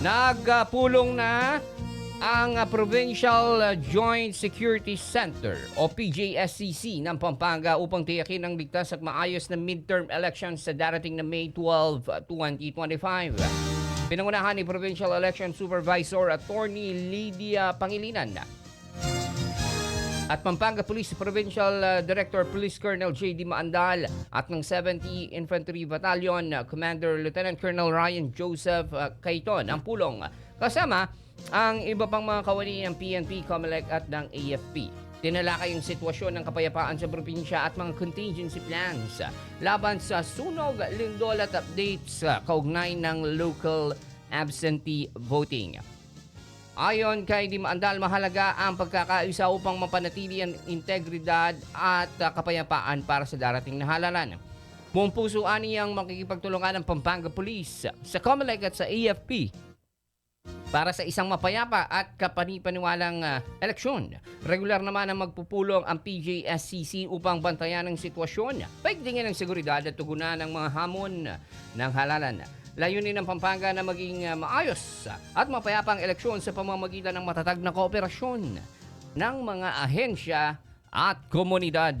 Nagpulong na ang Provincial Joint Security Center o PJSCC ng Pampanga upang tiyakin ang ligtas at maayos na midterm elections sa darating na May 12, 2025. Pinangunahan ni Provincial Election Supervisor Attorney Lydia Pangilinan at Pampanga Police Provincial Director Police Colonel J.D. Maandal at ng 70 Infantry Battalion Commander Lieutenant Colonel Ryan Joseph Cayton ang pulong kasama ang iba pang mga kawani ng PNP, COMELEC at ng AFP. Tinalakay yung sitwasyon ng kapayapaan sa probinsya at mga contingency plans laban sa sunog, lindol at updates kaugnay ng local absentee voting. Ayon kay Di Maandal, mahalaga ang pagkakaisa upang mapanatili ang integridad at kapayapaan para sa darating na halalan. Buong puso aniyang makikipagtulungan ng Pampanga Police sa COMELEC at sa AFP para sa isang mapayapa at kapanipaniwalang eleksyon. Regular naman ang magpupulong ang PJSCC upang bantayan ang sitwasyon, paigtingin ang seguridad at tugunan ng mga hamon ng halalan. Layunin ng Pampanga na maging maayos at mapayapang eleksyon sa pamamagitan ng matatag na kooperasyon ng mga ahensya at komunidad.